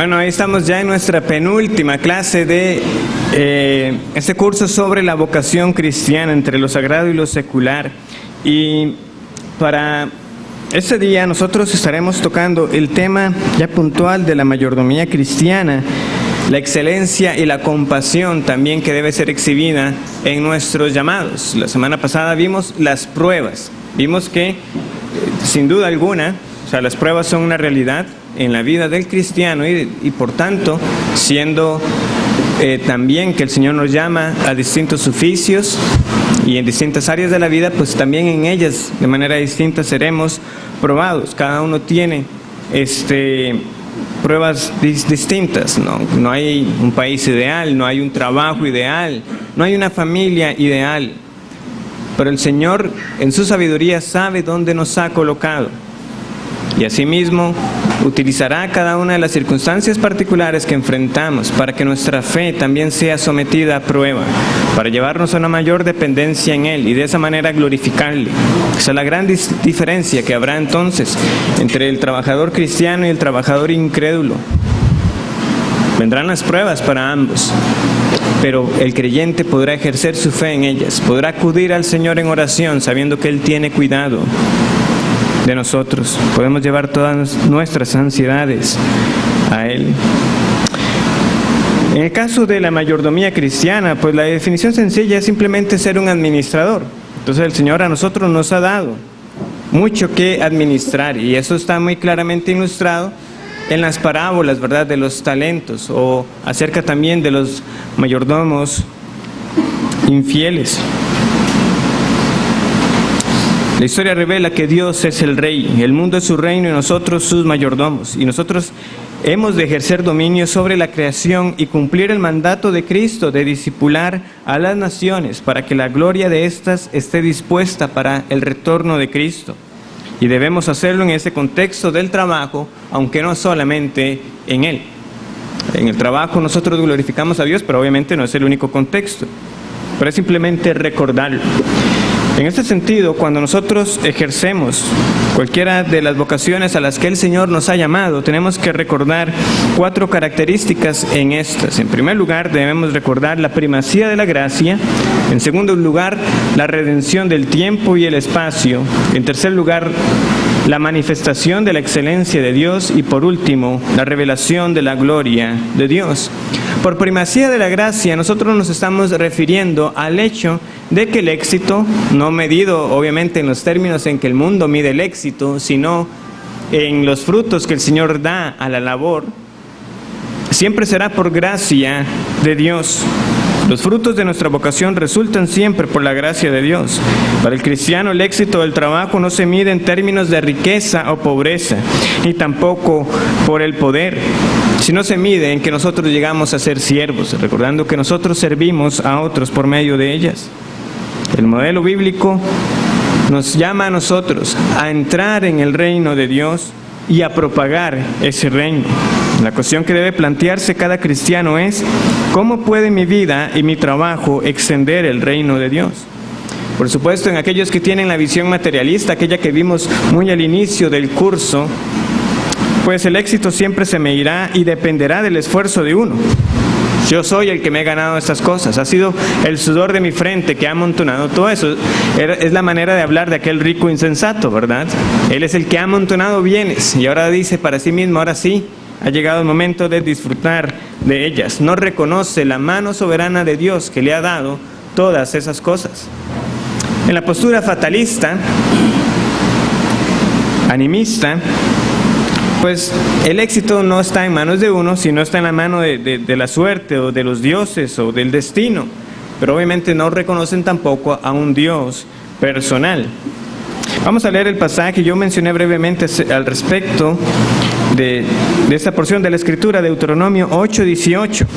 Bueno, ahí estamos ya en nuestra penúltima clase de este curso sobre la vocación cristiana entre lo sagrado y lo secular. Y para este día nosotros estaremos tocando el tema ya puntual de la mayordomía cristiana, la excelencia y la compasión también que debe ser exhibida en nuestros llamados. La semana pasada vimos las pruebas, vimos que sin duda alguna, las pruebas son una realidad en la vida del cristiano y por tanto, siendo también que el Señor nos llama a distintos oficios y en distintas áreas de la vida, pues también en ellas de manera distinta seremos probados. Cada uno tiene pruebas distintas, no hay un país ideal, no hay un trabajo ideal, no hay una familia ideal, pero el Señor en su sabiduría sabe dónde nos ha colocado. Y asimismo utilizará cada una de las circunstancias particulares que enfrentamos para que nuestra fe también sea sometida a prueba, para llevarnos a una mayor dependencia en Él y de esa manera glorificarle. Esa es la gran diferencia que habrá entonces entre el trabajador cristiano y el trabajador incrédulo. Vendrán las pruebas para ambos, pero el creyente podrá ejercer su fe en ellas, podrá acudir al Señor en oración sabiendo que Él tiene cuidado de nosotros. Podemos llevar todas nuestras ansiedades a Él. En el caso de la mayordomía cristiana, pues la definición sencilla es simplemente ser un administrador. Entonces el Señor a nosotros nos ha dado mucho que administrar y eso está muy claramente ilustrado en las parábolas, ¿verdad?, de los talentos o acerca también de los mayordomos infieles. La historia revela que Dios es el Rey, el mundo es su reino y nosotros sus mayordomos. Y nosotros hemos de ejercer dominio sobre la creación y cumplir el mandato de Cristo de discipular a las naciones para que la gloria de éstas esté dispuesta para el retorno de Cristo. Y debemos hacerlo en ese contexto del trabajo, aunque no solamente en él. En el trabajo nosotros glorificamos a Dios, pero obviamente no es el único contexto, pero es simplemente recordarlo. En este sentido, cuando nosotros ejercemos cualquiera de las vocaciones a las que el Señor nos ha llamado, tenemos que recordar 4 características en estas. En primer lugar, debemos recordar la primacía de la gracia. En segundo lugar, la redención del tiempo y el espacio. En tercer lugar, la manifestación de la excelencia de Dios. Y por último, la revelación de la gloria de Dios. Por primacía de la gracia, nosotros nos estamos refiriendo al hecho de que el éxito, no medido obviamente en los términos en que el mundo mide el éxito, sino en los frutos que el Señor da a la labor, siempre será por gracia de Dios. Los frutos de nuestra vocación resultan siempre por la gracia de Dios. Para el cristiano, el éxito del trabajo no se mide en términos de riqueza o pobreza, ni tampoco por el poder, sino se mide en que nosotros llegamos a ser siervos, recordando que nosotros servimos a otros por medio de ellas. El modelo bíblico nos llama a nosotros a entrar en el reino de Dios y a propagar ese reino. La cuestión que debe plantearse cada cristiano es: ¿cómo puede mi vida y mi trabajo extender el reino de Dios? Por supuesto, en aquellos que tienen la visión materialista, aquella que vimos muy al inicio del curso, pues el éxito siempre se medirá y dependerá del esfuerzo de uno. Yo soy el que me he ganado estas cosas, ha sido el sudor de mi frente que ha amontonado todo eso. Es la manera de hablar de aquel rico insensato, ¿verdad? Él es el que ha amontonado bienes y ahora dice para sí mismo: ahora sí, ha llegado el momento de disfrutar de ellas. No reconoce la mano soberana de Dios que le ha dado todas esas cosas. En la postura fatalista, animista, pues el éxito no está en manos de uno, sino está en la mano de la suerte o de los dioses o del destino. Pero obviamente no reconocen tampoco a un Dios personal. Vamos a leer el pasaje. Yo mencioné brevemente al respecto de esta porción de la Escritura, Deuteronomio 8:18.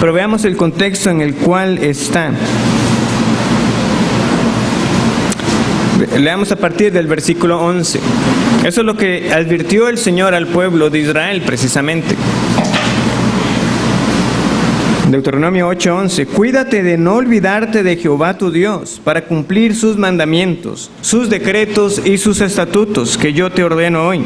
Pero veamos el contexto en el cual está. Leamos a partir del versículo 11. Eso es lo que advirtió el Señor al pueblo de Israel precisamente. Deuteronomio 8:11. Cuídate de no olvidarte de Jehová tu Dios para cumplir sus mandamientos, sus decretos y sus estatutos que yo te ordeno hoy.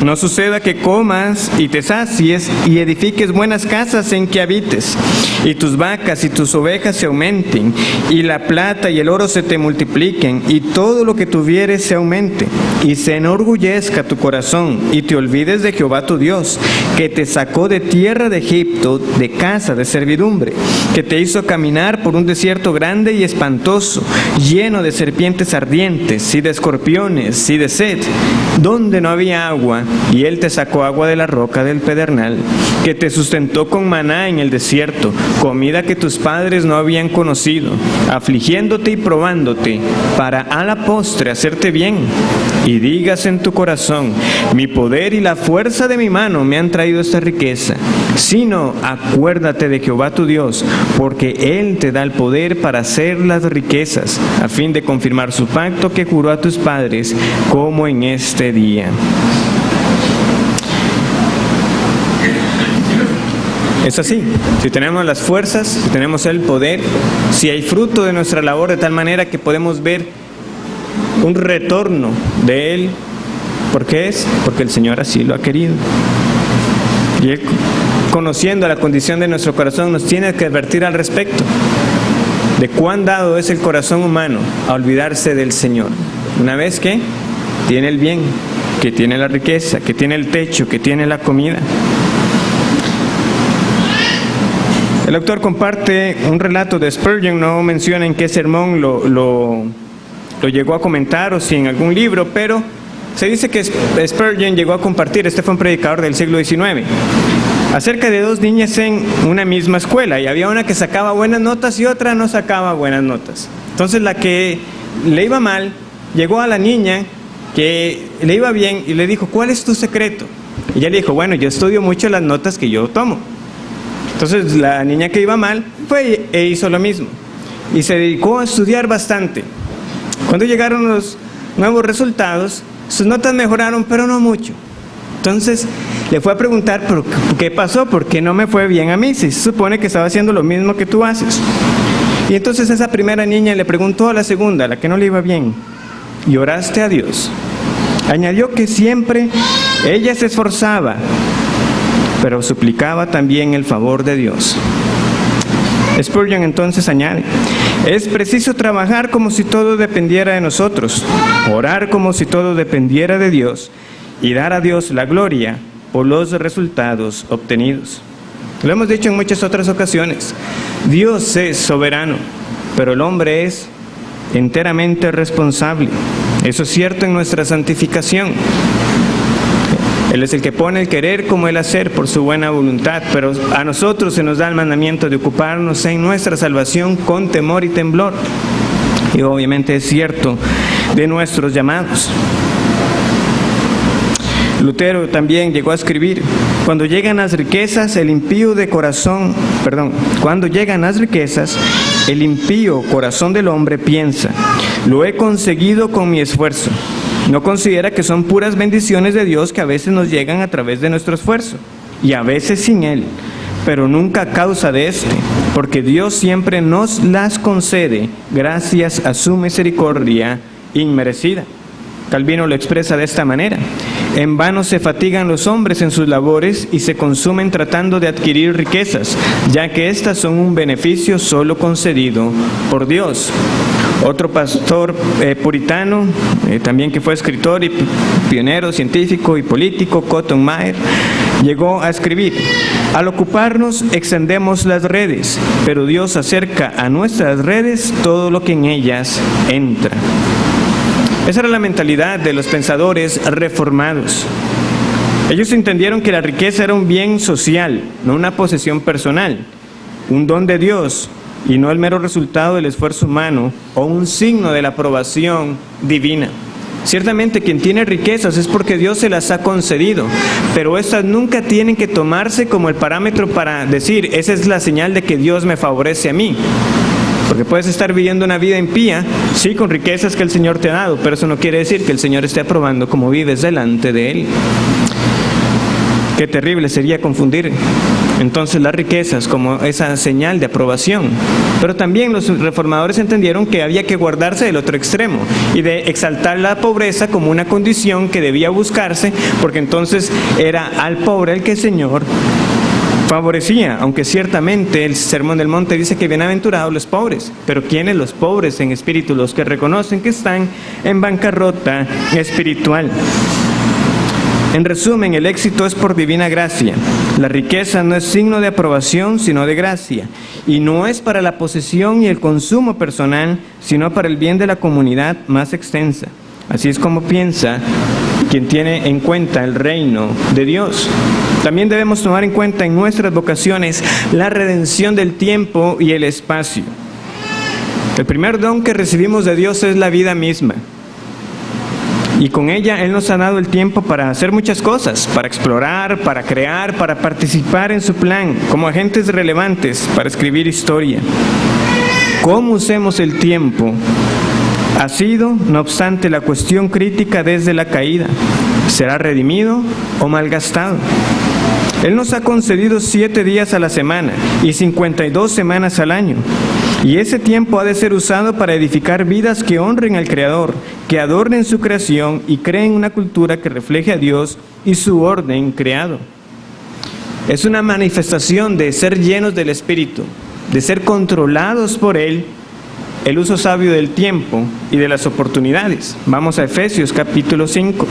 No suceda que comas y te sacies y edifiques buenas casas en que habites, y tus vacas y tus ovejas se aumenten, y la plata y el oro se te multipliquen, y todo lo que tuvieres se aumente, y se enorgullezca tu corazón, y te olvides de Jehová tu Dios, que te sacó de tierra de Egipto, de casa de servidumbre, que te hizo caminar por un desierto grande y espantoso, lleno de serpientes ardientes, y de escorpiones, y de sed, donde no había agua, y él te sacó agua de la roca del pedernal, que te sustentó con maná en el desierto, comida que tus padres no habían conocido, afligiéndote y probándote, para a la postre hacerte bien. Y digas en tu corazón: mi poder y la fuerza de mi mano me han traído esta riqueza. Sino acuérdate de Jehová tu Dios, porque Él te da el poder para hacer las riquezas, a fin de confirmar su pacto que juró a tus padres, como en este día. Es así, si tenemos las fuerzas, si tenemos el poder, si hay fruto de nuestra labor de tal manera que podemos ver un retorno de Él, ¿por qué es? Porque el Señor así lo ha querido. Y Él, conociendo la condición de nuestro corazón, nos tiene que advertir al respecto de cuán dado es el corazón humano a olvidarse del Señor. Una vez que tiene el bien, que tiene la riqueza, que tiene el techo, que tiene la comida. El autor comparte un relato de Spurgeon, no menciona en qué sermón lo llegó a comentar o si en algún libro, pero se dice que Spurgeon llegó a compartir, este fue un predicador del siglo XIX, acerca de dos niñas en una misma escuela, y había una que sacaba buenas notas y otra no sacaba buenas notas. Entonces la que le iba mal llegó a la niña que le iba bien y le dijo: ¿cuál es tu secreto? Y ella le dijo: bueno, yo estudio mucho las notas que yo tomo. Entonces la niña que iba mal fue e hizo lo mismo y se dedicó a estudiar bastante. Cuando llegaron los nuevos resultados, sus notas mejoraron, pero no mucho. Entonces le fue a preguntar: ¿pero qué pasó? ¿Por qué no me fue bien a mí? Si se supone que estaba haciendo lo mismo que tú haces. Y entonces esa primera niña le preguntó a la segunda, a la que no le iba bien: ¿y oraste a Dios? Añadió que siempre ella se esforzaba, pero suplicaba también el favor de Dios. Spurgeon entonces añade: es preciso trabajar como si todo dependiera de nosotros, orar como si todo dependiera de Dios y dar a Dios la gloria por los resultados obtenidos. Lo hemos dicho en muchas otras ocasiones, Dios es soberano, pero el hombre es enteramente responsable. Eso es cierto en nuestra santificación. Él es el que pone el querer como el hacer por su buena voluntad, pero a nosotros se nos da el mandamiento de ocuparnos en nuestra salvación con temor y temblor. Y obviamente es cierto de nuestros llamados. Lutero también llegó a escribir: cuando llegan las riquezas, el impío corazón del hombre piensa: lo he conseguido con mi esfuerzo. No considera que son puras bendiciones de Dios que a veces nos llegan a través de nuestro esfuerzo, y a veces sin Él, pero nunca a causa de este, porque Dios siempre nos las concede gracias a su misericordia inmerecida. Calvino lo expresa de esta manera: en vano se fatigan los hombres en sus labores y se consumen tratando de adquirir riquezas, ya que éstas son un beneficio solo concedido por Dios. Otro pastor puritano, también que fue escritor y pionero científico y político, Cotton Mather, llegó a escribir: al ocuparnos extendemos las redes, pero Dios acerca a nuestras redes todo lo que en ellas entra. Esa era la mentalidad de los pensadores reformados. Ellos entendieron que la riqueza era un bien social, no una posesión personal, un don de Dios, y no el mero resultado del esfuerzo humano o un signo de la aprobación divina. Ciertamente quien tiene riquezas es porque Dios se las ha concedido, pero estas nunca tienen que tomarse como el parámetro para decir: esa es la señal de que Dios me favorece a mí. Porque puedes estar viviendo una vida impía, sí, con riquezas que el Señor te ha dado, pero eso no quiere decir que el Señor esté aprobando cómo vives delante de Él. Qué terrible sería confundir entonces las riquezas como esa señal de aprobación. Pero también los reformadores entendieron que había que guardarse del otro extremo y de exaltar la pobreza como una condición que debía buscarse, porque entonces era al pobre el que el Señor favorecía, aunque ciertamente el Sermón del Monte dice que bienaventurados los pobres, pero ¿quiénes los pobres en espíritu? Los que reconocen que están en bancarrota espiritual. En resumen, el éxito es por divina gracia. La riqueza no es signo de aprobación, sino de gracia. Y no es para la posesión y el consumo personal, sino para el bien de la comunidad más extensa. Así es como piensa quien tiene en cuenta el reino de Dios. También debemos tomar en cuenta en nuestras vocaciones la redención del tiempo y el espacio. El primer don que recibimos de Dios es la vida misma. Y con ella Él nos ha dado el tiempo para hacer muchas cosas, para explorar, para crear, para participar en su plan, como agentes relevantes para escribir historia. ¿Cómo usemos el tiempo? Ha sido, no obstante, la cuestión crítica desde la caída. ¿Será redimido o malgastado? Él nos ha concedido 7 días a la semana y 52 semanas al año. Y ese tiempo ha de ser usado para edificar vidas que honren al Creador, que adornen su creación y creen una cultura que refleje a Dios y su orden creado. Es una manifestación de ser llenos del Espíritu, de ser controlados por Él, el uso sabio del tiempo y de las oportunidades. Vamos a Efesios capítulo 5.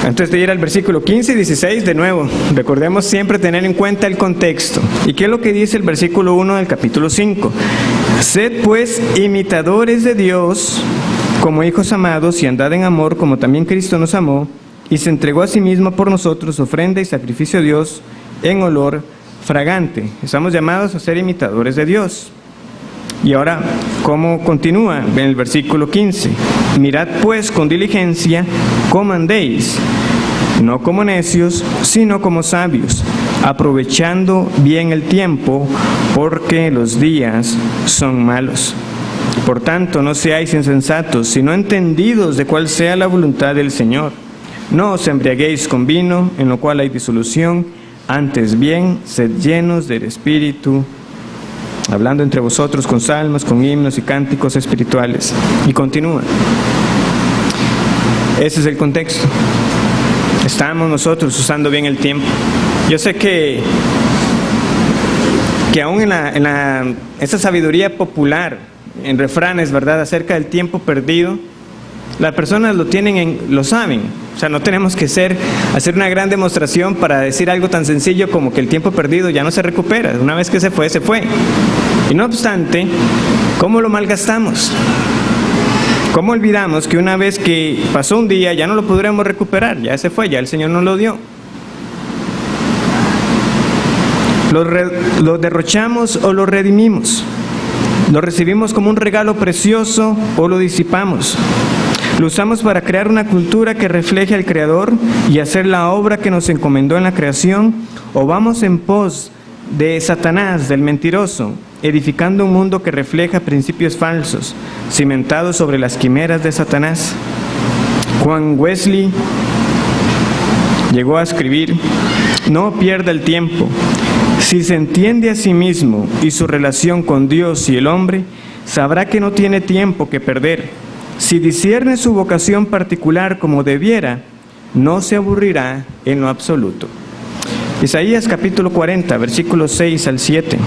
Antes de ir al versículo 15 y 16, de nuevo, recordemos siempre tener en cuenta el contexto. ¿Y qué es lo que dice el versículo 1 del capítulo 5? Sed pues imitadores de Dios como hijos amados y andad en amor como también Cristo nos amó y se entregó a sí mismo por nosotros, ofrenda y sacrificio a Dios en olor fragante. Estamos llamados a ser imitadores de Dios. Y ahora, ¿cómo continúa? En el versículo 15. Mirad pues con diligencia cómo andéis, no como necios, sino como sabios, aprovechando bien el tiempo, porque los días son malos. Por tanto, no seáis insensatos, sino entendidos de cuál sea la voluntad del Señor. No os embriaguéis con vino, en lo cual hay disolución, antes bien, sed llenos del Espíritu, hablando entre vosotros con salmos, con himnos y cánticos espirituales. Y continúa. Ese es el contexto. Estamos nosotros usando bien el tiempo. Yo sé que aún en esa sabiduría popular, en refranes, ¿verdad?, acerca del tiempo perdido, las personas lo saben. O sea, no tenemos que hacer una gran demostración para decir algo tan sencillo como que el tiempo perdido ya no se recupera. Una vez que se fue, se fue. Y no obstante, ¿cómo lo malgastamos? ¿Cómo olvidamos que una vez que pasó un día ya no lo podremos recuperar? Ya se fue, ya el Señor nos lo dio. ¿Lo derrochamos o lo redimimos? ¿Lo recibimos como un regalo precioso o lo disipamos? ¿Lo usamos para crear una cultura que refleje al Creador y hacer la obra que nos encomendó en la creación? ¿O vamos en pos de Satanás, del mentiroso, edificando un mundo que refleja principios falsos, cimentados sobre las quimeras de Satanás? Juan Wesley llegó a escribir: no pierda el tiempo. Si se entiende a sí mismo y su relación con Dios y el hombre, sabrá que no tiene tiempo que perder. Si discierne su vocación particular como debiera, no se aburrirá en lo absoluto. Isaías capítulo 40, versículos 6 al 7.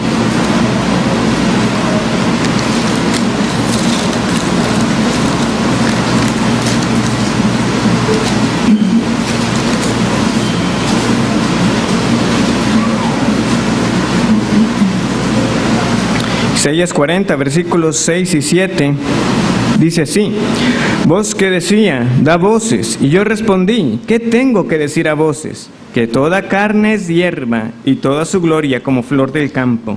Isaías 40, versículos 6 y 7, dice así: voz que decía, da voces, y yo respondí, ¿qué tengo que decir a voces? Que toda carne es hierba, y toda su gloria como flor del campo.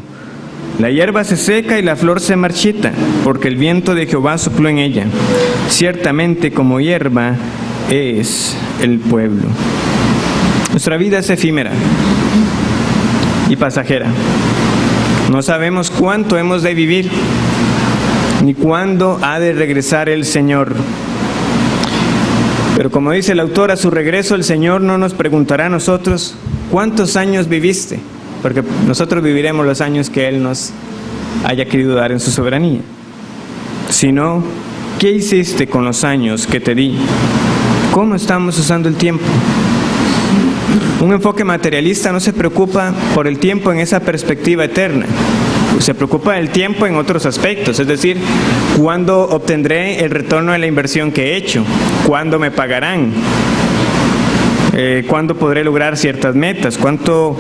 La hierba se seca y la flor se marchita, porque el viento de Jehová sopló en ella. Ciertamente como hierba es el pueblo. Nuestra vida es efímera y pasajera. No sabemos cuánto hemos de vivir, ni cuándo ha de regresar el Señor. Pero como dice el autor, a su regreso el Señor no nos preguntará a nosotros, ¿cuántos años viviste? Porque nosotros viviremos los años que Él nos haya querido dar en su soberanía. Sino, ¿qué hiciste con los años que te di? ¿Cómo estamos usando el tiempo? Un enfoque materialista no se preocupa por el tiempo en esa perspectiva eterna. Se preocupa del tiempo en otros aspectos, es decir, ¿cuándo obtendré el retorno de la inversión que he hecho? ¿Cuándo me pagarán? ¿Cuándo podré lograr ciertas metas? ¿Cuánto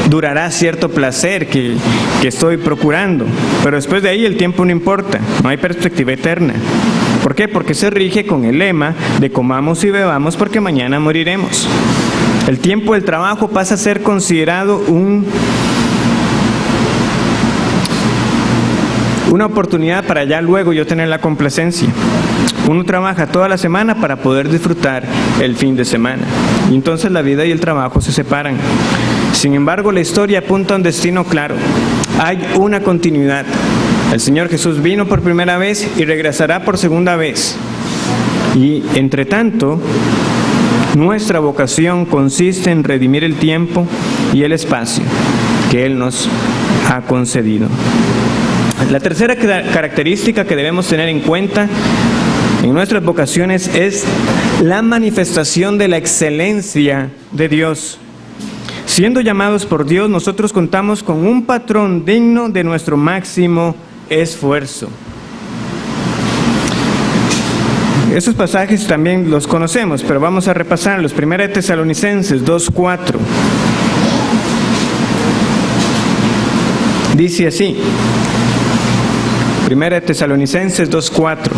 durará cierto placer que estoy procurando? Pero después de ahí el tiempo no importa, no hay perspectiva eterna. ¿Por qué? Porque se rige con el lema de comamos y bebamos porque mañana moriremos. El tiempo del trabajo pasa a ser considerado una oportunidad para ya luego yo tener la complacencia. Uno trabaja toda la semana para poder disfrutar el fin de semana. Y entonces la vida y el trabajo se separan. Sin embargo, la historia apunta a un destino claro. Hay una continuidad. El Señor Jesús vino por primera vez y regresará por segunda vez. Y entre tanto, nuestra vocación consiste en redimir el tiempo y el espacio que Él nos ha concedido. La tercera característica que debemos tener en cuenta en nuestras vocaciones es la manifestación de la excelencia de Dios. Siendo llamados por Dios, nosotros contamos con un patrón digno de nuestro máximo esfuerzo. Esos pasajes también los conocemos, pero vamos a repasarlos. 1 Tesalonicenses 2:4. Dice así. 1 Tesalonicenses 2:4.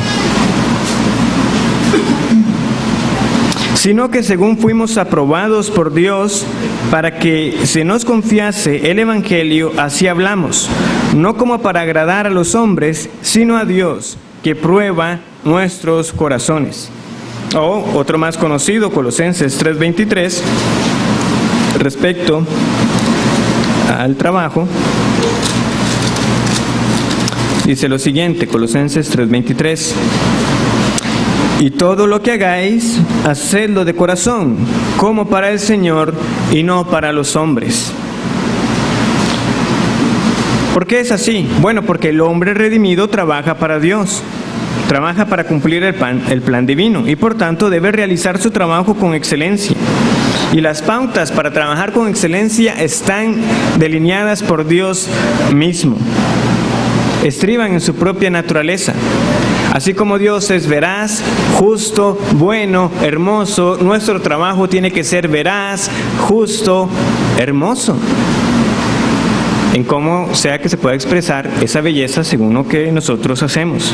Sino que según fuimos aprobados por Dios para que se nos confiase el Evangelio, así hablamos, no como para agradar a los hombres, sino a Dios, que prueba nuestros corazones. O otro más conocido, Colosenses 3:23, respecto al trabajo, dice lo siguiente, Colosenses 3:23. Y todo lo que hagáis, hacedlo de corazón, como para el Señor y no para los hombres. ¿Por qué es así? Bueno, porque el hombre redimido trabaja para Dios, trabaja para cumplir el plan divino y por tanto debe realizar su trabajo con excelencia. Y las pautas para trabajar con excelencia están delineadas por Dios mismo. Estriban en su propia naturaleza. Así como Dios es veraz, justo, bueno, hermoso, nuestro trabajo tiene que ser veraz, justo, hermoso. En cómo sea que se pueda expresar esa belleza según lo que nosotros hacemos.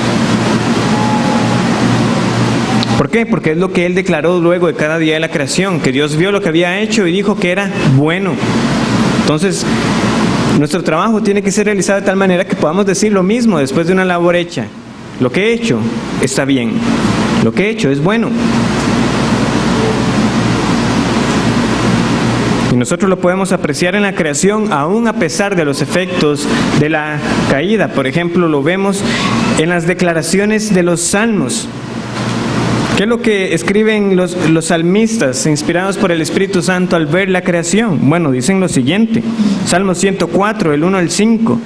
¿Por qué? Porque es lo que Él declaró luego de cada día de la creación, que Dios vio lo que había hecho y dijo que era bueno. Entonces, nuestro trabajo tiene que ser realizado de tal manera que podamos decir lo mismo después de una labor hecha. Lo que he hecho está bien. Lo que he hecho es bueno. Y nosotros lo podemos apreciar en la creación aún a pesar de los efectos de la caída. Por ejemplo, lo vemos en las declaraciones de los salmos. ¿Qué es lo que escriben los salmistas inspirados por el Espíritu Santo al ver la creación? Bueno, dicen lo siguiente. Salmo 104, el 1 al 5.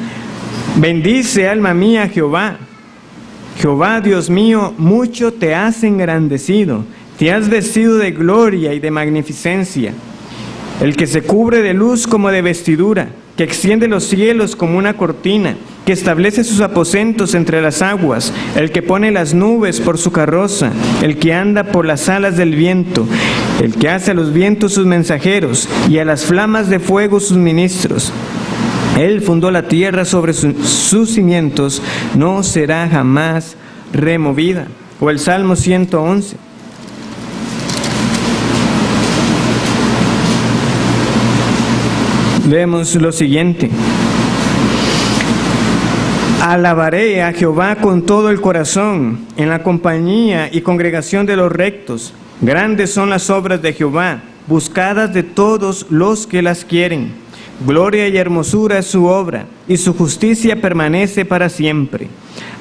Bendice, alma mía, Jehová. Jehová, Dios mío, mucho te has engrandecido. Te has vestido de gloria y de magnificencia. El que se cubre de luz como de vestidura, que extiende los cielos como una cortina, que establece sus aposentos entre las aguas, el que pone las nubes por su carroza, el que anda por las alas del viento, el que hace a los vientos sus mensajeros y a las flamas de fuego sus ministros. Él fundó la tierra sobre sus cimientos, no será jamás removida. O el Salmo 111. Leemos lo siguiente. Alabaré a Jehová con todo el corazón, en la compañía y congregación de los rectos. Grandes son las obras de Jehová, buscadas de todos los que las quieren. Gloria y hermosura es su obra, y su justicia permanece para siempre.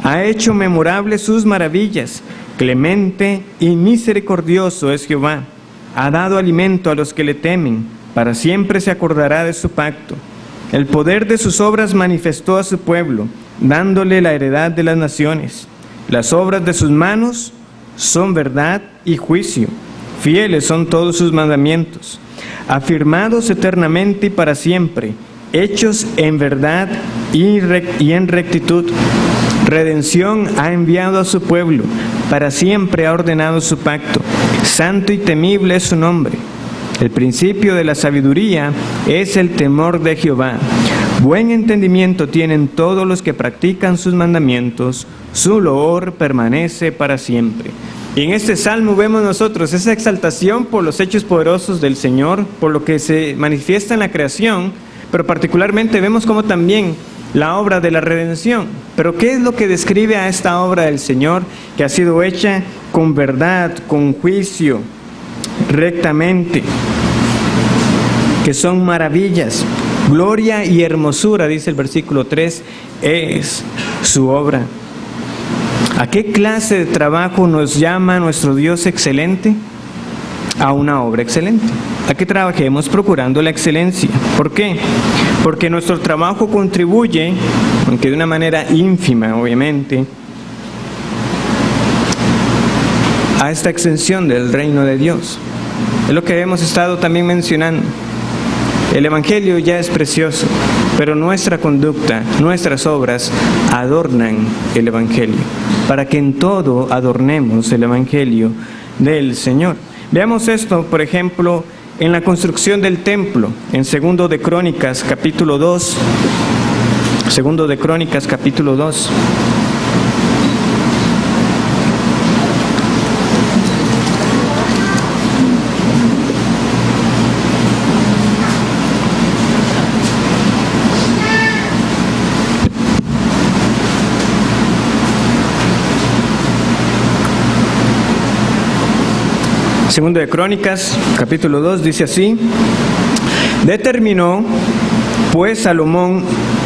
Ha hecho memorables sus maravillas, Clemente y misericordioso es Jehová. Ha dado alimento a los que le temen. Para siempre se acordará de su pacto. El poder de sus obras manifestó a su pueblo, dándole la heredad de las naciones. Las obras de sus manos son verdad y juicio. Fieles son todos sus mandamientos, afirmados eternamente y para siempre, hechos en verdad y en rectitud. Redención ha enviado a su pueblo, para siempre ha ordenado su pacto. Santo y temible es su nombre. El principio de la sabiduría es el temor de Jehová. Buen entendimiento tienen todos los que practican sus mandamientos. Su loor permanece para siempre. Y en este salmo vemos nosotros esa exaltación por los hechos poderosos del Señor, por lo que se manifiesta en la creación, pero particularmente vemos como también la obra de la redención. Pero ¿qué es lo que describe a esta obra del Señor que ha sido hecha con verdad, con juicio, rectamente? Que son maravillas, gloria y hermosura, dice el versículo 3, es su obra. ¿A qué clase de trabajo nos llama nuestro Dios excelente? A una obra excelente. A que trabajemos procurando la excelencia. ¿Por qué? Porque nuestro trabajo contribuye, aunque de una manera ínfima, obviamente, a esta extensión del reino de Dios. Es lo que hemos estado también mencionando. El Evangelio ya es precioso, pero nuestra conducta, nuestras obras adornan el Evangelio, para que en todo adornemos el Evangelio del Señor. Veamos esto, por ejemplo, en la construcción del templo, en 2 de Crónicas, capítulo 2. 2 de Crónicas, capítulo 2. Segundo de Crónicas, capítulo 2, dice así: determinó pues Salomón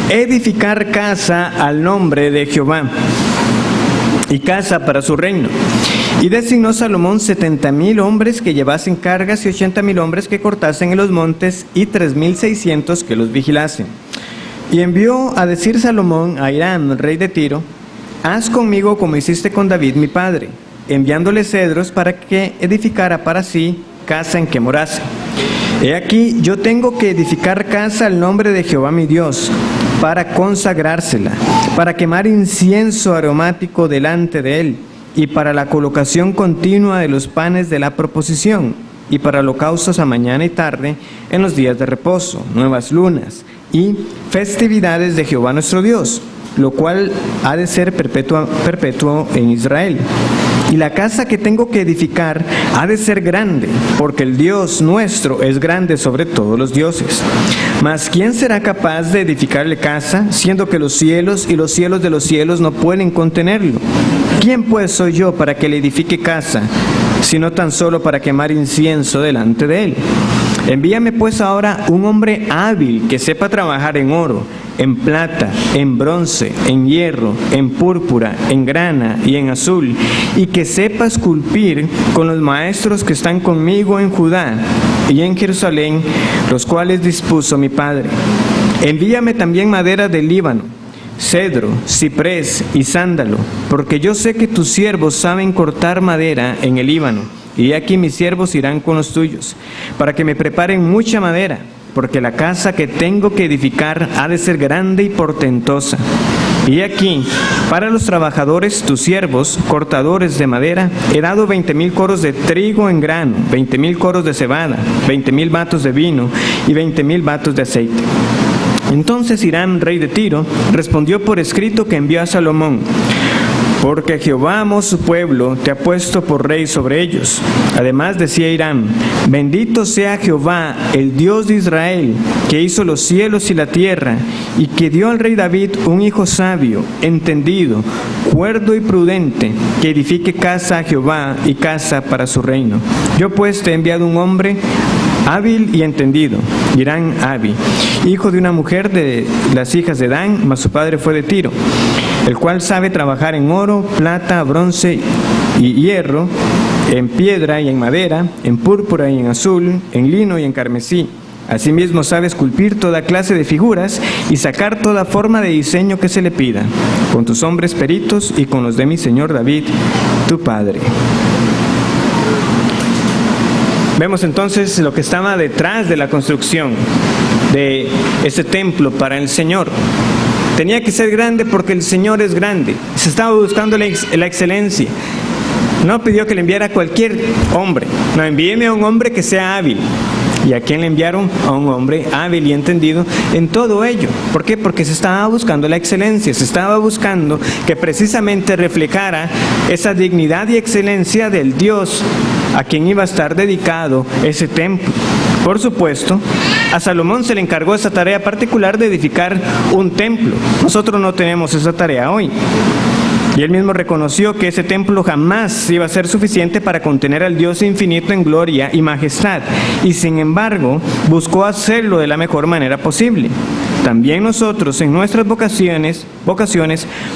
edificar casa al nombre de Jehová y casa para su reino. Y designó Salomón 70,000 hombres que llevasen cargas y 80,000 hombres que cortasen en los montes y 3,600 que los vigilasen. Y envió a decir Salomón a Hiram, rey de Tiro: haz conmigo como hiciste con David mi padre, enviándole cedros para que edificara para sí casa en que morase. He aquí, yo tengo que edificar casa al nombre de Jehová mi Dios, para consagrársela, para quemar incienso aromático delante de él, y para la colocación continua de los panes de la proposición, y para holocaustos a mañana y tarde, en los días de reposo, nuevas lunas, y festividades de Jehová nuestro Dios, lo cual ha de ser perpetuo en Israel. Y la casa que tengo que edificar ha de ser grande, porque el Dios nuestro es grande sobre todos los dioses. Mas ¿quién será capaz de edificarle casa, siendo que los cielos y los cielos de los cielos no pueden contenerlo? ¿Quién pues soy yo para que le edifique casa, sino tan solo para quemar incienso delante de él? Envíame pues ahora un hombre hábil que sepa trabajar en oro, en plata, en bronce, en hierro, en púrpura, en grana y en azul, y que sepa esculpir con los maestros que están conmigo en Judá y en Jerusalén, los cuales dispuso mi padre. Envíame también madera del Líbano, cedro, ciprés y sándalo, porque yo sé que tus siervos saben cortar madera en el Líbano, y aquí mis siervos irán con los tuyos, para que me preparen mucha madera, porque la casa que tengo que edificar ha de ser grande y portentosa. Y aquí, para los trabajadores, tus siervos, cortadores de madera, he dado 20,000 coros de trigo en grano, 20,000 coros de cebada, 20,000 batos de vino y 20,000 batos de aceite. Entonces Hiram, rey de Tiro, respondió por escrito que envió a Salomón: porque Jehová amó su pueblo, te ha puesto por rey sobre ellos. Además decía Hiram: bendito sea Jehová, el Dios de Israel, que hizo los cielos y la tierra, y que dio al rey David un hijo sabio, entendido, cuerdo y prudente, que edifique casa a Jehová y casa para su reino. Yo pues te he enviado un hombre hábil y entendido, Hiram Abi, hijo de una mujer de las hijas de Dan, mas su padre fue de Tiro, el cual sabe trabajar en oro, plata, bronce y hierro, en piedra y en madera, en púrpura y en azul, en lino y en carmesí. Asimismo sabe esculpir toda clase de figuras y sacar toda forma de diseño que se le pida, con tus hombres peritos y con los de mi señor David, tu padre. Vemos entonces lo que estaba detrás de la construcción de ese templo para el Señor. Tenía que ser grande porque el Señor es grande. Se estaba buscando la excelencia. No pidió que le enviara a cualquier hombre. No, envíeme a un hombre que sea hábil. ¿Y a quién le enviaron? A un hombre hábil y entendido en todo ello. ¿Por qué? Porque se estaba buscando la excelencia. Se estaba buscando que precisamente reflejara esa dignidad y excelencia del Dios a quien iba a estar dedicado ese templo. Por supuesto, a Salomón se le encargó esa tarea particular de edificar un templo. Nosotros no tenemos esa tarea hoy. Y él mismo reconoció que ese templo jamás iba a ser suficiente para contener al Dios infinito en gloria y majestad. Y sin embargo, buscó hacerlo de la mejor manera posible. También nosotros en nuestras vocaciones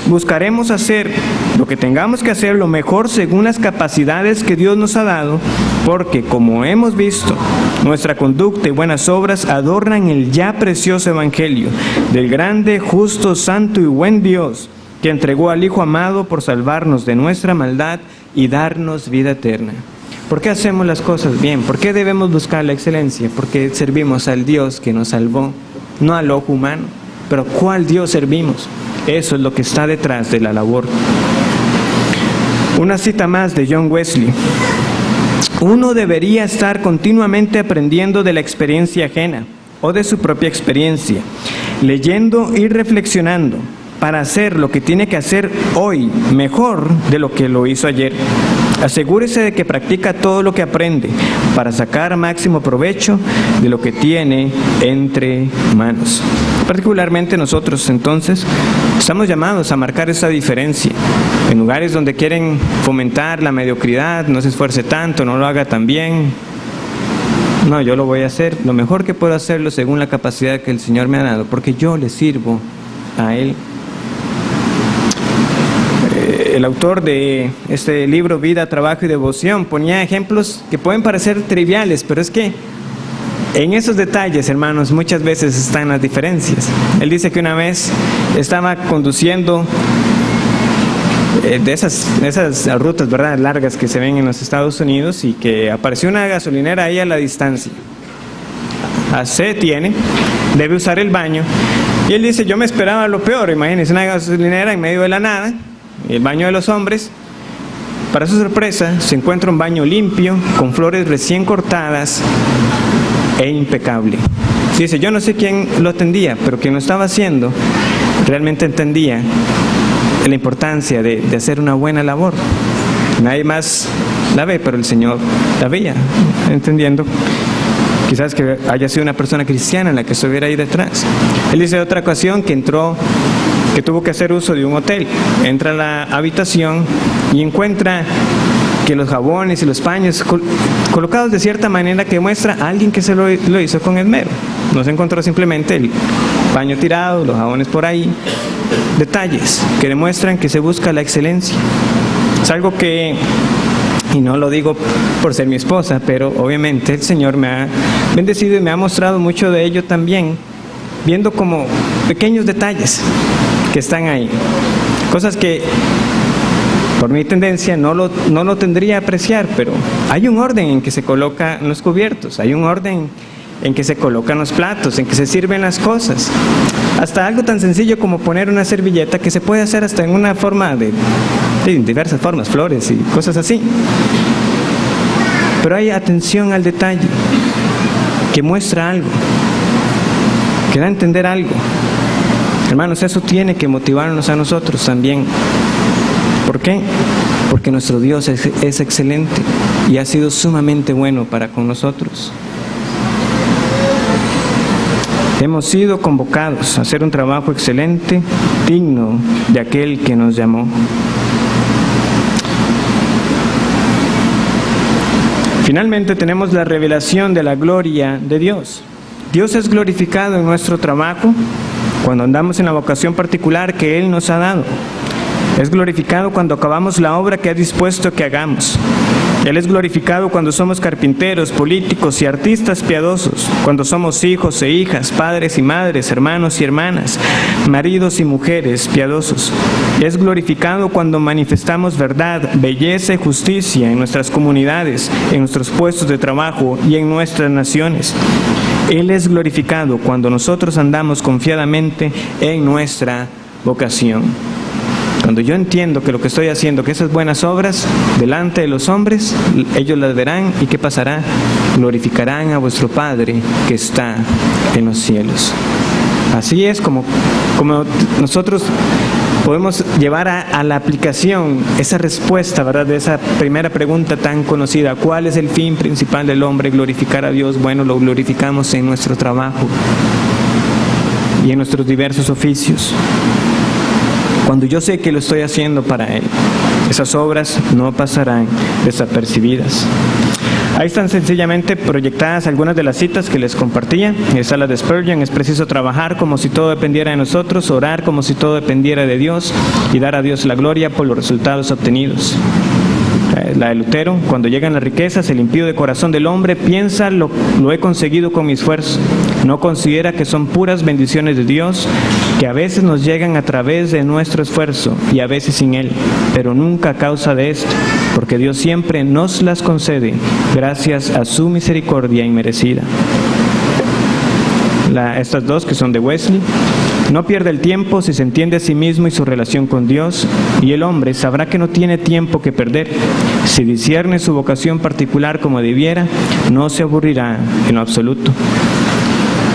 buscaremos hacer lo que tengamos que hacer lo mejor según las capacidades que Dios nos ha dado, porque como hemos visto, nuestra conducta y buenas obras adornan el ya precioso evangelio del grande, justo, santo y buen Dios, que entregó al Hijo amado por salvarnos de nuestra maldad y darnos vida eterna. ¿Por qué hacemos las cosas bien? ¿Por qué debemos buscar la excelencia? Porque servimos al Dios que nos salvó, no al ojo humano. Pero ¿cuál Dios servimos? Eso es lo que está detrás de la labor. Una cita más de John Wesley. Uno debería estar continuamente aprendiendo de la experiencia ajena o de su propia experiencia, leyendo y reflexionando para hacer lo que tiene que hacer hoy mejor de lo que lo hizo ayer. Asegúrese de que practica todo lo que aprende para sacar máximo provecho de lo que tiene entre manos. Particularmente nosotros, entonces, estamos llamados a marcar esa diferencia. En lugares donde quieren fomentar la mediocridad, no se esfuerce tanto, no lo haga tan bien. No, yo lo voy a hacer lo mejor que puedo hacerlo según la capacidad que el Señor me ha dado, porque yo le sirvo a Él. El autor de este libro, Vida, Trabajo y Devoción, ponía ejemplos que pueden parecer triviales, pero es que en esos detalles, hermanos, muchas veces están las diferencias. Él dice que una vez estaba conduciendo de esas rutas, ¿verdad?, largas que se ven en los Estados Unidos, y que apareció una gasolinera ahí a la distancia. Se tiene, debe usar el baño, y él dice, yo me esperaba lo peor. Imagínense una gasolinera en medio de la nada, el baño de los hombres. Para su sorpresa, se encuentra un baño limpio, con flores recién cortadas e impecable. Dice, yo no sé quién lo atendía, pero quien lo estaba haciendo realmente entendía la importancia de hacer una buena labor. Nadie más la ve, pero el Señor la veía, entendiendo quizás que haya sido una persona cristiana la que estuviera ahí detrás. Él dice de otra ocasión que tuvo que hacer uso de un hotel. Entra a la habitación y encuentra que los jabones y los paños colocados de cierta manera que muestra a alguien que se lo hizo con esmero. No se encontró simplemente el paño tirado, los jabones por ahí. Detalles que demuestran que se busca la excelencia. Es algo que, y no lo digo por ser mi esposa, pero obviamente el Señor me ha bendecido y me ha mostrado mucho de ello también, viendo como pequeños detalles que están ahí, cosas que por mi tendencia no lo tendría a apreciar, pero hay un orden en que se colocan los cubiertos, hay un orden en que se colocan los platos, en que se sirven las cosas, hasta algo tan sencillo como poner una servilleta, que se puede hacer hasta en una forma de diversas formas, flores y cosas así, pero hay atención al detalle que muestra algo, que da a entender algo. Hermanos, eso tiene que motivarnos a nosotros también. ¿Por qué? Porque nuestro Dios es excelente y ha sido sumamente bueno para con nosotros. Hemos sido convocados a hacer un trabajo excelente, digno de aquel que nos llamó. Finalmente tenemos la revelación de la gloria de Dios. Dios es glorificado en nuestro trabajo cuando andamos en la vocación particular que Él nos ha dado. Es glorificado cuando acabamos la obra que ha dispuesto que hagamos. Él es glorificado cuando somos carpinteros, políticos y artistas piadosos, cuando somos hijos e hijas, padres y madres, hermanos y hermanas, maridos y mujeres piadosos. Es glorificado cuando manifestamos verdad, belleza y justicia en nuestras comunidades, en nuestros puestos de trabajo y en nuestras naciones. Él es glorificado cuando nosotros andamos confiadamente en nuestra vocación. Cuando yo entiendo que lo que estoy haciendo, que esas buenas obras, delante de los hombres, ellos las verán, ¿y qué pasará? Glorificarán a vuestro Padre que está en los cielos. Así es como nosotros podemos llevar a la aplicación esa respuesta, ¿verdad?, de esa primera pregunta tan conocida. ¿Cuál es el fin principal del hombre? Glorificar a Dios. Bueno, lo glorificamos en nuestro trabajo y en nuestros diversos oficios. Cuando yo sé que lo estoy haciendo para Él, esas obras no pasarán desapercibidas. Ahí están sencillamente proyectadas algunas de las citas que les compartía. Esa es la de Spurgeon: es preciso trabajar como si todo dependiera de nosotros, orar como si todo dependiera de Dios y dar a Dios la gloria por los resultados obtenidos. La de Lutero: cuando llegan las riquezas, el impío de corazón del hombre piensa lo he conseguido con mi esfuerzo. No considera que son puras bendiciones de Dios, que a veces nos llegan a través de nuestro esfuerzo y a veces sin él, pero nunca a causa de esto, porque Dios siempre nos las concede gracias a su misericordia inmerecida. Estas dos que son de Wesley: no pierde el tiempo si se entiende a sí mismo y su relación con Dios, y el hombre sabrá que no tiene tiempo que perder. Si discierne su vocación particular como debiera, no se aburrirá en lo absoluto.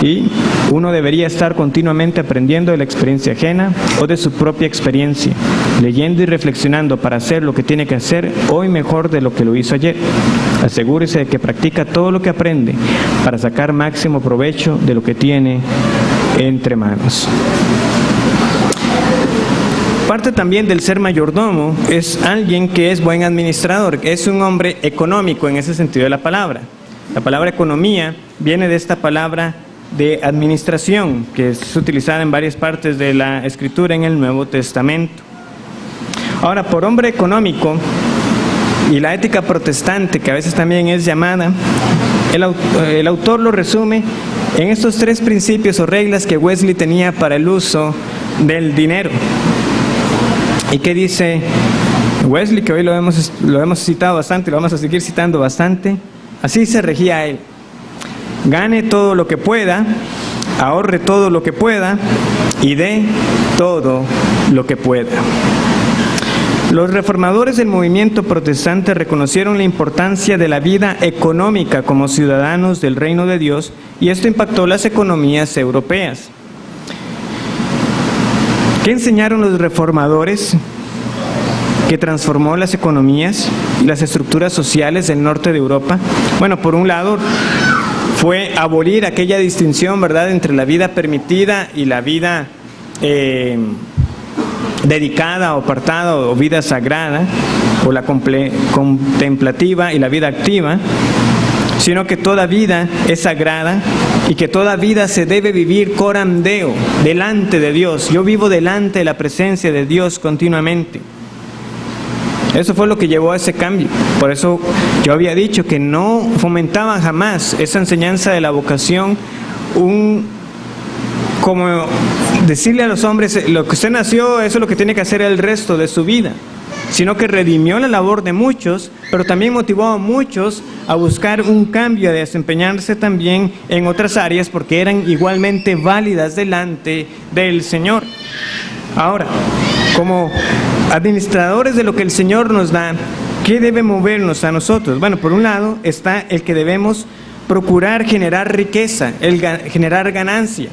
Y uno debería estar continuamente aprendiendo de la experiencia ajena o de su propia experiencia, leyendo y reflexionando para hacer lo que tiene que hacer hoy mejor de lo que lo hizo ayer. Asegúrese de que practica todo lo que aprende para sacar máximo provecho de lo que tiene entre manos. Parte también del ser mayordomo es alguien que es buen administrador, es un hombre económico en ese sentido de la palabra. La palabra economía viene de esta palabra de administración, que es utilizada en varias partes de la Escritura en el Nuevo Testamento. Ahora, por hombre económico y la ética protestante, que a veces también es llamada, el autor lo resume en estos tres principios o reglas que Wesley tenía para el uso del dinero. ¿Y qué dice Wesley? Que hoy lo hemos citado bastante, lo vamos a seguir citando bastante. Así se regía él: gane todo lo que pueda, ahorre todo lo que pueda y dé todo lo que pueda. Los reformadores del movimiento protestante reconocieron la importancia de la vida económica como ciudadanos del reino de Dios, y esto impactó las economías europeas. ¿Qué enseñaron los reformadores que transformó las economías y las estructuras sociales del norte de Europa? Bueno, por un lado, fue abolir aquella distinción, ¿verdad?, entre la vida permitida y la vida dedicada o apartada o vida sagrada, o la contemplativa y la vida activa, sino que toda vida es sagrada y que toda vida se debe vivir coram Deo, delante de Dios. Yo vivo delante de la presencia de Dios continuamente. Eso fue lo que llevó a ese cambio. Por eso yo había dicho que no fomentaban jamás esa enseñanza de la vocación, como decirle a los hombres: lo que usted nació, eso es lo que tiene que hacer el resto de su vida, sino que redimió la labor de muchos, pero también motivó a muchos a buscar un cambio, a desempeñarse también en otras áreas, porque eran igualmente válidas delante del Señor. Ahora, como administradores de lo que el Señor nos da, ¿qué debe movernos a nosotros? Bueno, por un lado está el que debemos procurar generar riqueza, generar ganancia.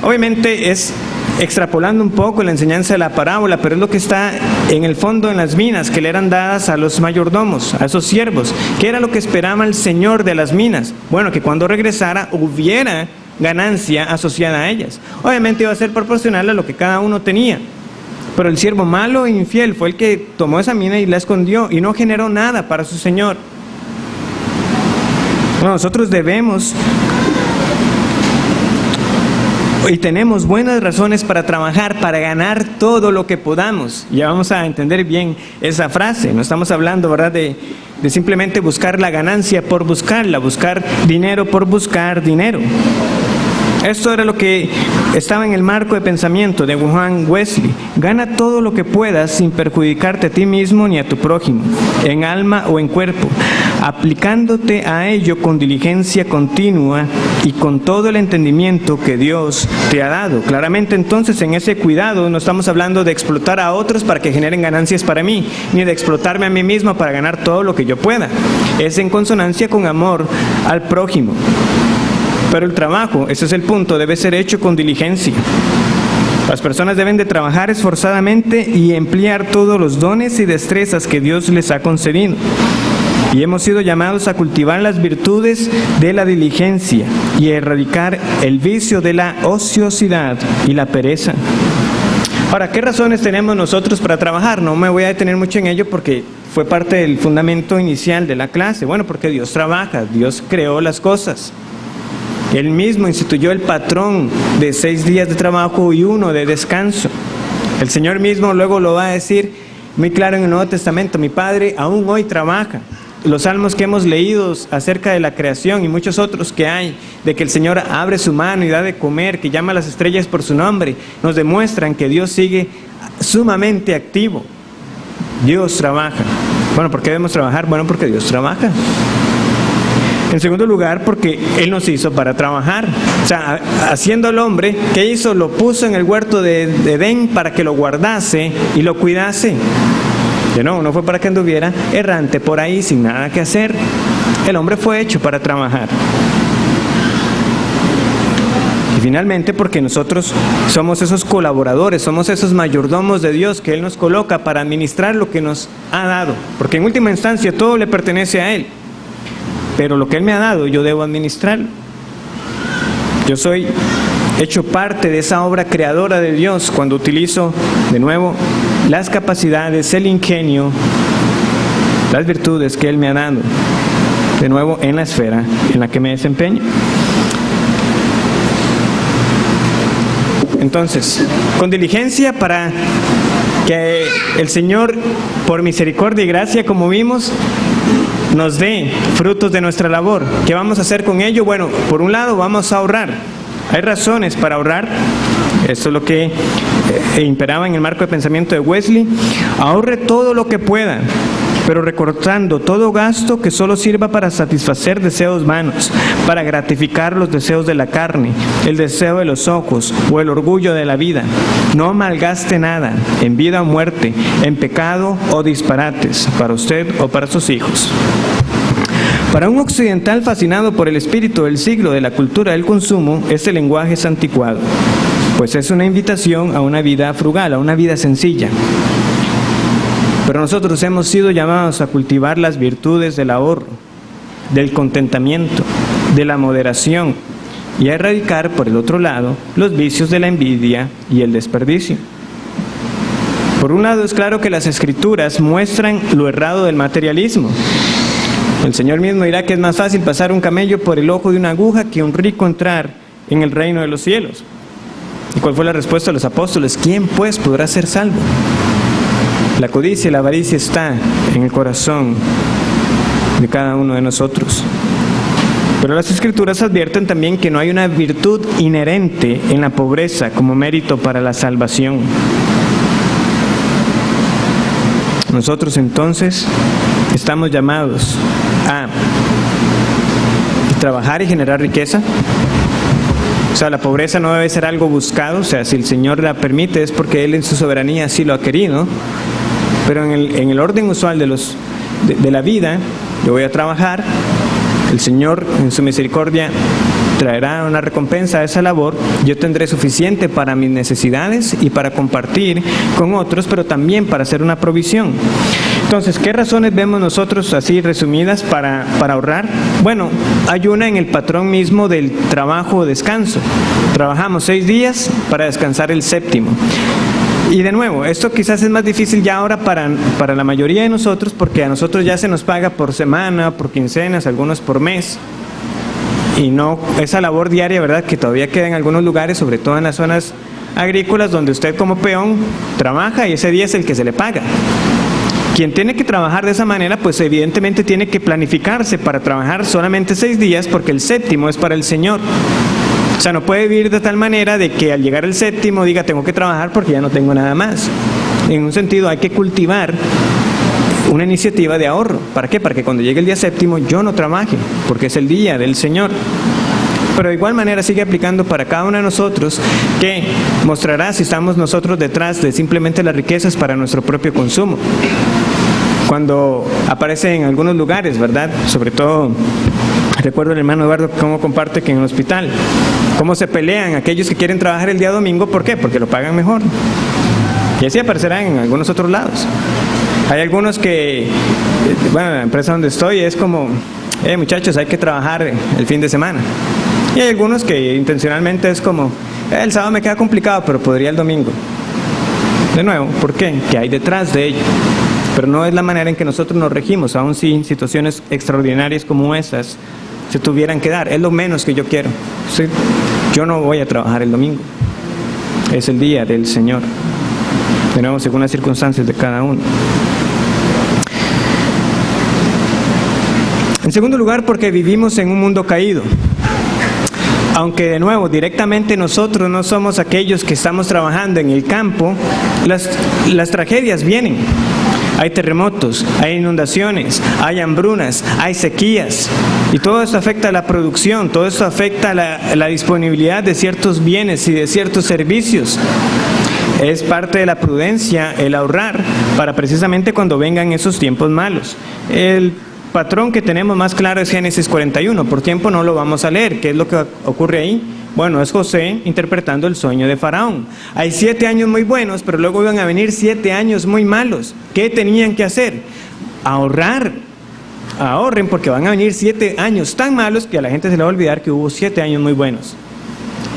Obviamente es extrapolando un poco la enseñanza de la parábola, pero es lo que está en el fondo en las minas que le eran dadas a los mayordomos, a esos siervos. ¿Qué era lo que esperaba el señor de las minas? Bueno, que cuando regresara hubiera ganancia asociada a ellas. Obviamente iba a ser proporcional a lo que cada uno tenía. Pero el siervo malo e infiel fue el que tomó esa mina y la escondió y no generó nada para su señor. Bueno, nosotros debemos Y tenemos buenas razones para trabajar, para ganar todo lo que podamos. Ya vamos a entender bien esa frase. No estamos hablando, ¿verdad?, de simplemente buscar la ganancia por buscarla, buscar dinero por buscar dinero. Esto era lo que estaba en el marco de pensamiento de Juan Wesley. Gana todo lo que puedas sin perjudicarte a ti mismo ni a tu prójimo, en alma o en cuerpo, aplicándote a ello con diligencia continua y con todo el entendimiento que Dios te ha dado. Claramente, entonces, en ese cuidado no estamos hablando de explotar a otros para que generen ganancias para mí, ni de explotarme a mí mismo para ganar todo lo que yo pueda. Es en consonancia con amor al prójimo. Pero el trabajo, ese es el punto, debe ser hecho con diligencia. Las personas deben de trabajar esforzadamente y emplear todos los dones y destrezas que Dios les ha concedido. Y hemos sido llamados a cultivar las virtudes de la diligencia y a erradicar el vicio de la ociosidad y la pereza. Ahora, ¿qué razones tenemos nosotros para trabajar? No me voy a detener mucho en ello porque fue parte del fundamento inicial de la clase. Bueno, porque Dios trabaja, Dios creó las cosas. Él mismo instituyó el patrón de 6 días de trabajo y 1 de descanso. El Señor mismo luego lo va a decir muy claro en el Nuevo Testamento: mi Padre aún hoy trabaja. Los salmos que hemos leído acerca de la creación y muchos otros que hay, de que el Señor abre su mano y da de comer, que llama a las estrellas por su nombre, nos demuestran que Dios sigue sumamente activo. Dios trabaja. Bueno, ¿por qué debemos trabajar? Bueno, porque Dios trabaja. En segundo lugar, porque Él nos hizo para trabajar. O sea, haciendo al hombre, ¿qué hizo? Lo puso en el huerto de Edén para que lo guardase y lo cuidase. No fue para que anduviera errante por ahí sin nada que hacer. El hombre fue hecho para trabajar. Y finalmente, porque nosotros somos esos colaboradores, somos esos mayordomos de Dios que Él nos coloca para administrar lo que nos ha dado. Porque en última instancia todo le pertenece a Él. Pero lo que Él me ha dado, yo debo administrarlo. Yo soy hecho parte de esa obra creadora de Dios cuando utilizo, de nuevo, las capacidades, el ingenio, las virtudes que Él me ha dado, de nuevo, en la esfera en la que me desempeño. Entonces, con diligencia para que el Señor, por misericordia y gracia, como vimos, nos dé frutos de nuestra labor. ¿Qué vamos a hacer con ello? Bueno, por un lado vamos a ahorrar. Hay razones para ahorrar. Esto es lo que imperaba en el marco de pensamiento de Wesley. Ahorre todo lo que pueda, pero recortando todo gasto que solo sirva para satisfacer deseos vanos, para gratificar los deseos de la carne, el deseo de los ojos o el orgullo de la vida. No malgaste nada, en vida o muerte, en pecado o disparates, para usted o para sus hijos. Para un occidental fascinado por el espíritu del siglo de la cultura del consumo, este lenguaje es anticuado, pues es una invitación a una vida frugal, a una vida sencilla. Pero nosotros hemos sido llamados a cultivar las virtudes del ahorro, del contentamiento, de la moderación y a erradicar, por el otro lado, los vicios de la envidia y el desperdicio. Por un lado, es claro que las Escrituras muestran lo errado del materialismo. El Señor mismo dirá que es más fácil pasar un camello por el ojo de una aguja que un rico entrar en el reino de los cielos. ¿Y cuál fue la respuesta de los apóstoles? ¿Quién pues podrá ser salvo? La codicia y la avaricia está en el corazón de cada uno de nosotros. Pero las Escrituras advierten también que no hay una virtud inherente en la pobreza como mérito para la salvación. Nosotros entonces estamos llamados a trabajar y generar riqueza. O sea, la pobreza no debe ser algo buscado. O sea, si el Señor la permite es porque Él en su soberanía así lo ha querido. Pero en el orden usual de la vida, yo voy a trabajar. El Señor en su misericordia traerá una recompensa a esa labor. Yo tendré suficiente para mis necesidades y para compartir con otros, pero también para hacer una provisión. Entonces, ¿qué razones vemos nosotros así resumidas para ahorrar? Bueno, hay una en el patrón mismo del trabajo o descanso. Trabajamos 6 días para descansar el 7º. Y de nuevo, esto quizás es más difícil ya ahora para la mayoría de nosotros, porque a nosotros ya se nos paga por semana, por quincenas, algunos por mes. y no esa labor diaria, ¿verdad?, que todavía queda en algunos lugares, sobre todo en las zonas agrícolas, donde usted como peón trabaja y ese día es el que se le paga. Quien tiene que trabajar de esa manera, pues evidentemente tiene que planificarse para trabajar solamente 6 días, porque el séptimo es para el Señor. O sea, no puede vivir de tal manera de que al llegar el séptimo diga tengo que trabajar porque ya no tengo nada más. En un sentido hay que cultivar una iniciativa de ahorro. ¿Para qué? Para que cuando llegue el día séptimo yo no trabaje, porque es el día del Señor. Pero de igual manera sigue aplicando para cada uno de nosotros, que mostrará si estamos nosotros detrás de simplemente las riquezas para nuestro propio consumo. Cuando aparece en algunos lugares, ¿verdad? Sobre todo, recuerdo el hermano Eduardo cómo comparte que en el hospital, cómo se pelean aquellos que quieren trabajar el día domingo. ¿Por qué? Porque lo pagan mejor. Y así aparecerá en algunos otros lados. Hay algunos que, bueno, en la empresa donde estoy es como, muchachos, hay que trabajar el fin de semana. Y hay algunos que intencionalmente es como, el sábado me queda complicado, pero podría el domingo. De nuevo, ¿por qué? ¿Qué hay detrás de ello? Pero no es la manera en que nosotros nos regimos, aun si situaciones extraordinarias como esas se tuvieran que dar. Es lo menos que yo quiero. ¿Sí? Yo no voy a trabajar el domingo. Es el día del Señor. De nuevo, según las circunstancias de cada uno. En segundo lugar, porque vivimos en un mundo caído. Aunque de nuevo, directamente nosotros no somos aquellos que estamos trabajando en el campo, las tragedias vienen. Hay terremotos, hay inundaciones, hay hambrunas, hay sequías. Y todo esto afecta a la producción, todo esto afecta a la disponibilidad de ciertos bienes y de ciertos servicios. Es parte de la prudencia el ahorrar para precisamente cuando vengan esos tiempos malos. El patrón que tenemos más claro es Génesis 41, por tiempo no lo vamos a leer. ¿Qué es lo que ocurre ahí? Bueno, es José interpretando el sueño de Faraón. Hay 7 años muy buenos, pero luego iban a venir 7 años muy malos. ¿Qué tenían que hacer? Ahorrar. Ahorren, porque van a venir 7 años tan malos que a la gente se le va a olvidar que hubo 7 años muy buenos.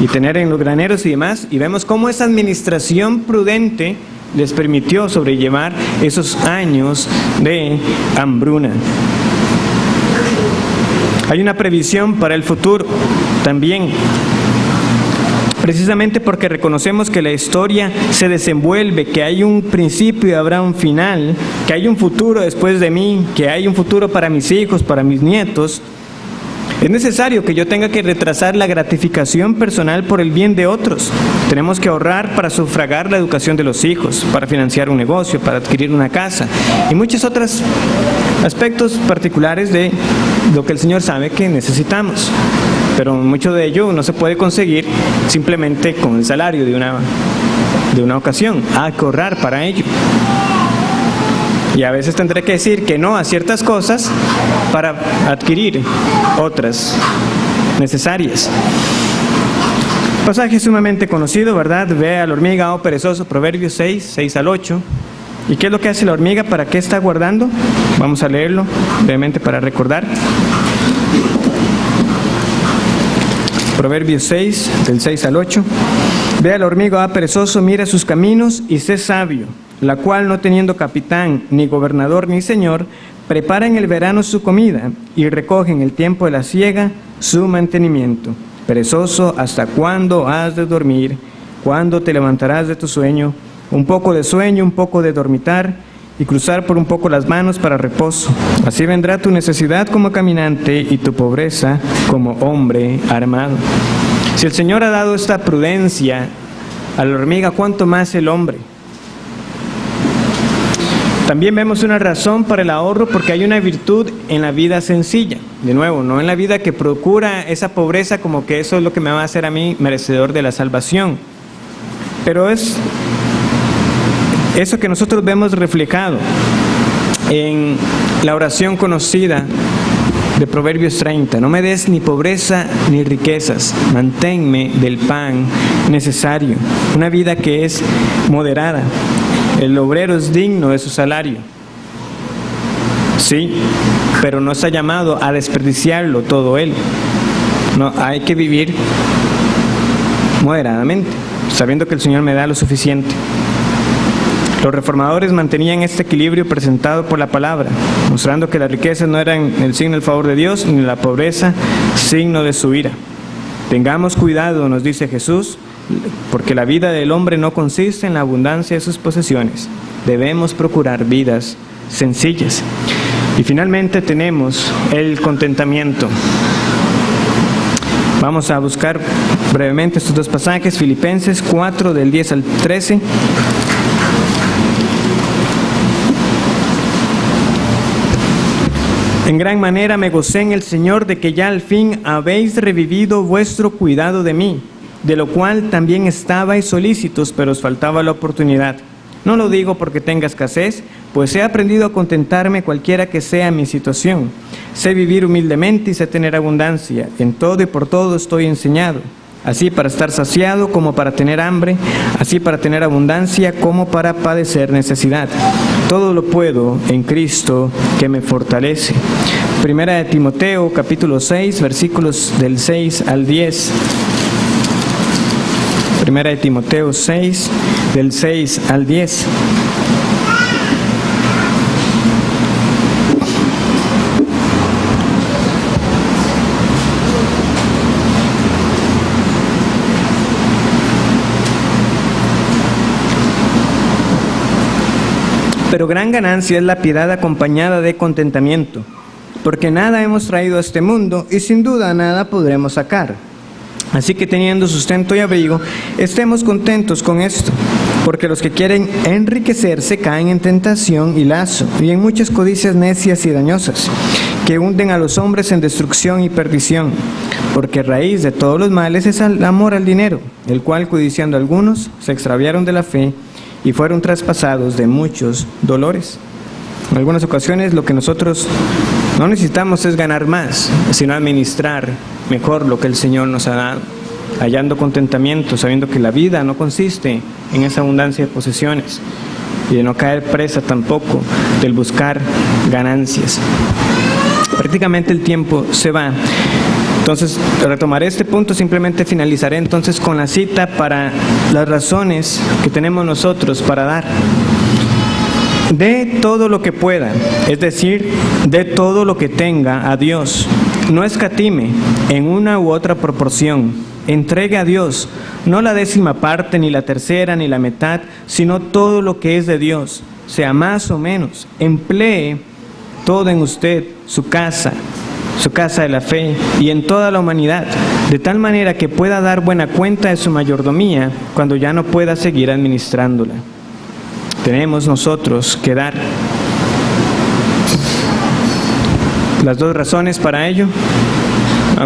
Y tener en los graneros y demás, y vemos cómo esa administración prudente les permitió sobrellevar esos años de hambruna. Hay una previsión para el futuro también, precisamente porque reconocemos que la historia se desenvuelve, que hay un principio y habrá un final, que hay un futuro después de mí, que hay un futuro para mis hijos, para mis nietos. Es necesario que yo tenga que retrasar la gratificación personal por el bien de otros. Tenemos que ahorrar para sufragar la educación de los hijos, para financiar un negocio, para adquirir una casa y muchos otros aspectos particulares de lo que el Señor sabe que necesitamos. Pero mucho de ello no se puede conseguir simplemente con el salario de una ocasión. Hay que ahorrar para ello. Y a veces tendré que decir que no a ciertas cosas para adquirir otras necesarias. Pasaje sumamente conocido, ¿verdad? Ve a la hormiga, oh perezoso, Proverbios 6 al 8. ¿Y qué es lo que hace la hormiga? ¿Para qué está guardando? Vamos a leerlo brevemente para recordar. Proverbios 6, del 6 al 8. Ve a la hormiga, oh perezoso, mira sus caminos y sé sabio, la cual, no teniendo capitán, ni gobernador, ni señor, prepara en el verano su comida y recoge en el tiempo de la siega su mantenimiento. Perezoso, ¿hasta cuándo has de dormir? ¿Cuándo te levantarás de tu sueño? Un poco de sueño, un poco de dormitar y cruzar por un poco las manos para reposo. Así vendrá tu necesidad como caminante y tu pobreza como hombre armado. Si el Señor ha dado esta prudencia a la hormiga, ¿cuánto más el hombre? También vemos una razón para el ahorro, porque hay una virtud en la vida sencilla. De nuevo, no en la vida que procura esa pobreza como que eso es lo que me va a hacer a mí merecedor de la salvación. Pero es eso que nosotros vemos reflejado en la oración conocida de Proverbios 30. No me des ni pobreza ni riquezas, manténme del pan necesario. Una vida que es moderada. El obrero es digno de su salario. Sí, pero no está llamado a desperdiciarlo todo él. No, hay que vivir moderadamente, sabiendo que el Señor me da lo suficiente. La Los reformadores mantenían este equilibrio presentado por la palabra, mostrando que las riquezas no eran el signo del favor de Dios, ni la pobreza signo de su ira. Tengamos cuidado, nos dice Jesús, porque la vida del hombre no consiste en la abundancia de sus posesiones. Debemos procurar vidas sencillas. Y finalmente tenemos el contentamiento. Vamos a buscar brevemente estos dos pasajes, Filipenses 4, del 10 al 13. En gran manera me gocé en el Señor de que ya al fin habéis revivido vuestro cuidado de mí, de lo cual también estabais solícitos, pero os faltaba la oportunidad. No lo digo porque tenga escasez, pues he aprendido a contentarme cualquiera que sea mi situación. Sé vivir humildemente y sé tener abundancia. En todo y por todo estoy enseñado. Así para estar saciado como para tener hambre, así para tener abundancia como para padecer necesidad. Todo lo puedo en Cristo que me fortalece. Primera de Timoteo, capítulo 6, versículos del 6 al 10. Primera de Timoteo 6, del 6 al 10. Pero gran ganancia es la piedad acompañada de contentamiento, porque nada hemos traído a este mundo y sin duda nada podremos sacar. Así que teniendo sustento y abrigo, estemos contentos con esto, porque los que quieren enriquecerse caen en tentación y lazo, y en muchas codicias necias y dañosas, que hunden a los hombres en destrucción y perdición, porque raíz de todos los males es el amor al dinero, el cual codiciando algunos se extraviaron de la fe y fueron traspasados de muchos dolores. En algunas ocasiones lo que nosotros no necesitamos es ganar más, sino administrar mejor lo que el Señor nos ha dado, hallando contentamiento, sabiendo que la vida no consiste en esa abundancia de posesiones y de no caer presa tampoco del buscar ganancias. Prácticamente el tiempo se va. Entonces, retomaré este punto, simplemente finalizaré entonces con la cita para las razones que tenemos nosotros para dar. De todo lo que pueda, es decir, de todo lo que tenga a Dios. No escatime en una u otra proporción. Entregue a Dios, no la 10ª parte, ni la 3ª, ni la mitad, sino todo lo que es de Dios, sea más o menos. Emplee todo en usted, su casa de la fe y en toda la humanidad, de tal manera que pueda dar buena cuenta de su mayordomía cuando ya no pueda seguir administrándola. Tenemos nosotros que dar. Las dos razones para ello,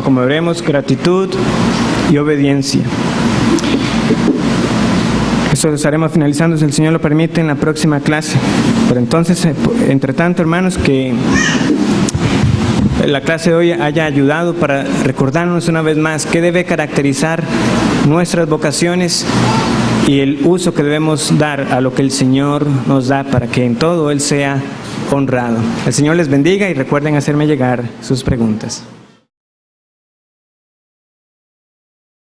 como veremos, gratitud y obediencia. Eso lo estaremos finalizando, si el Señor lo permite, en la próxima clase. Pero entonces, entre tanto, hermanos, que la clase de hoy haya ayudado para recordarnos una vez más qué debe caracterizar nuestras vocaciones y el uso que debemos dar a lo que el Señor nos da para que en todo Él sea honrado. El Señor les bendiga y recuerden hacerme llegar sus preguntas.